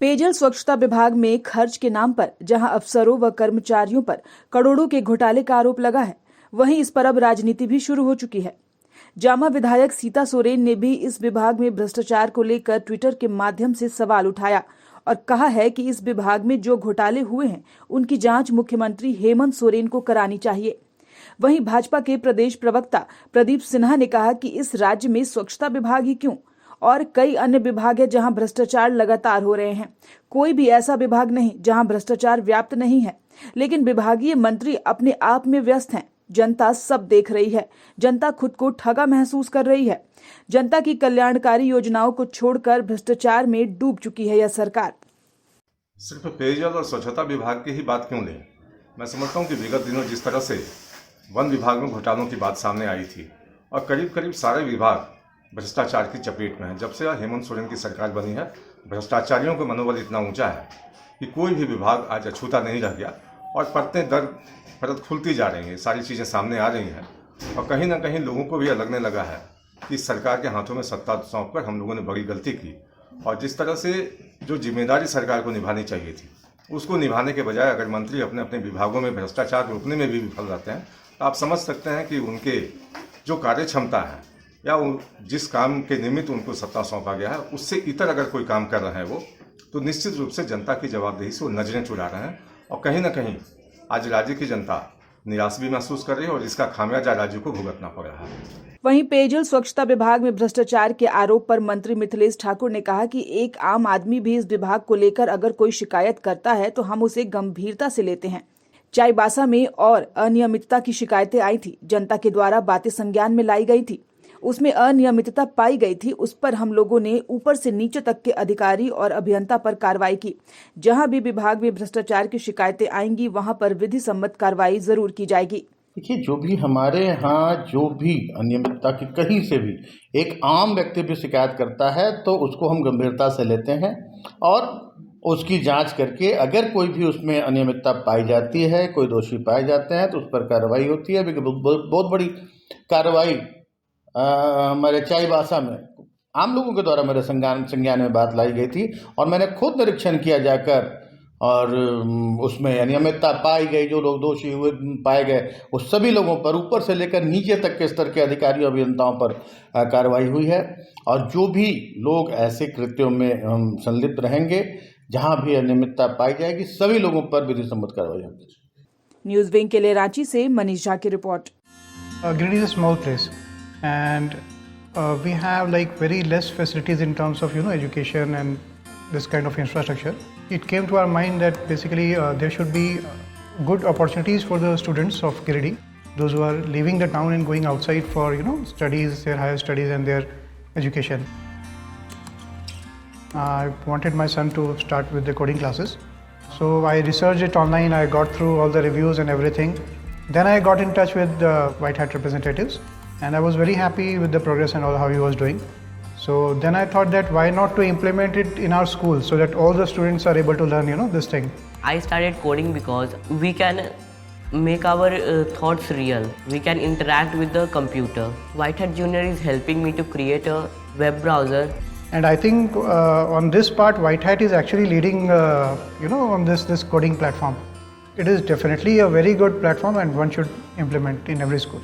पेयजल स्वच्छता विभाग में खर्च के नाम पर जहां अफसरों व कर्मचारियों पर करोड़ों के घोटाले का आरोप लगा है, वहीं इस पर अब राजनीति भी शुरू हो चुकी है। जामा विधायक सीता सोरेन ने भी इस विभाग में भ्रष्टाचार को लेकर ट्विटर के माध्यम से सवाल उठाया और कहा है कि इस विभाग में जो घोटाले हुए हैं उनकी जांच मुख्यमंत्री हेमंत सोरेन को करानी चाहिए। वहीं भाजपा के प्रदेश प्रवक्ता प्रदीप सिन्हा ने कहा कि इस राज्य में स्वच्छता विभाग ही क्यों, और कई अन्य विभाग है जहां भ्रष्टाचार लगातार हो रहे हैं। कोई भी ऐसा विभाग नहीं जहां भ्रष्टाचार व्याप्त नहीं है, लेकिन विभागीय मंत्री अपने आप में व्यस्त हैं। जनता सब देख रही है, जनता खुद को ठगा महसूस कर रही है। जनता की कल्याणकारी योजनाओं को छोड़कर भ्रष्टाचार में डूब चुकी है यह सरकार। सिर्फ पेयजल और स्वच्छता विभाग की ही बात क्यों लें? मैं समझता हूँ कि विगत दिनों जिस तरह से वन विभाग में घोटालों की बात सामने आई थी और करीब करीब सारे विभाग भ्रष्टाचार की चपेट में है। जब से हेमंत सोरेन की सरकार बनी है, भ्रष्टाचारियों का मनोबल इतना ऊंचा है कि कोई भी विभाग आज अछूता नहीं रह गया और परतें दर परत खुलती जा रही हैं, सारी चीज़ें सामने आ रही हैं और कहीं ना कहीं लोगों को भी लगने लगा है कि सरकार के हाथों में सत्ता सौंपकर हम लोगों ने बड़ी गलती की और जिस तरह से जो जिम्मेदारी सरकार को निभानी चाहिए थी उसको निभाने के बजाय अगर मंत्री अपने अपने विभागों में भ्रष्टाचार रोकने में भी विफल रहते हैं तो आप समझ सकते हैं कि उनके जो कार्य क्षमता है या जिस काम के निमित्त उनको सत्ता सौंपा गया है उससे इतर अगर कोई काम कर रहे हैं वो, तो निश्चित रूप से जनता की जवाबदेही से वो नजरें चुरा रहे हैं और कहीं ना कहीं आज राज्य की जनता निराश भी महसूस कर रही है और इसका खामियाजा राज्य को भुगतना पड़ रहा है। वहीं पेयजल स्वच्छता विभाग में भ्रष्टाचार के आरोप पर मंत्री मिथिलेश ठाकुर ने कहा कि एक आम आदमी भी इस विभाग को लेकर अगर कोई शिकायत करता है तो हम उसे गंभीरता से लेते हैं। चाईबासा में और अनियमितता की शिकायतें आई थी, जनता के द्वारा बातें संज्ञान में लाई गई थी, उसमें अनियमितता पाई गई थी, उस पर हम लोगों ने ऊपर से नीचे तक के अधिकारी और अभियंता पर कार्रवाई की। जहां भी विभाग में भ्रष्टाचार की शिकायतें आएंगी वहां पर विधि सम्मत कार्रवाई जरूर की जाएगी। देखिए, जो भी हमारे यहाँ जो भी अनियमितता की कहीं से भी एक आम व्यक्ति भी शिकायत करता है तो उसको हम गंभीरता से लेते हैं और उसकी जांच करके अगर कोई भी उसमें अनियमितता पाई जाती है, कोई दोषी पाए जाते हैं तो उस पर कार्रवाई होती है। बहुत बड़ी कार्रवाई हमारे चाईबासा में आम लोगों के द्वारा मेरे संज्ञान में बात लाई गई थी और मैंने खुद निरीक्षण किया जाकर और उसमें अनियमितता पाई गई, जो लोग दोषी हुए पाए गए उस सभी लोगों पर ऊपर से लेकर नीचे तक के स्तर के अधिकारियों अभियंताओं पर कार्रवाई हुई है और जो भी लोग ऐसे कृत्यों में संलिप्त रहेंगे, जहां भी अनियमितता पाई जाएगी, सभी लोगों पर विधि सम्मत कार्रवाई होगी। न्यूज विंग के लिए रांची से मनीष झा की report. Giridih is a small place and we have like very less facilities in terms of education and this kind of infrastructure. It came to our mind that basically there should be good opportunities for the students of Giridih, those who are leaving the town and going outside for studies, their higher studies and their education. I wanted my son to start with the coding classes, so I researched it online. I got through all the reviews and everything. Then I got in touch with the White Hat representatives and I was very happy with the progress and all how he was doing. So then I thought that why not to implement it in our school so that all the students are able to learn this thing. I started coding because we can make our thoughts real. We can interact with the computer. White Hat Junior is helping me to create a web browser. And I think on this part White Hat is actually leading on this coding platform. It is definitely a very good platform and one should implement in every school.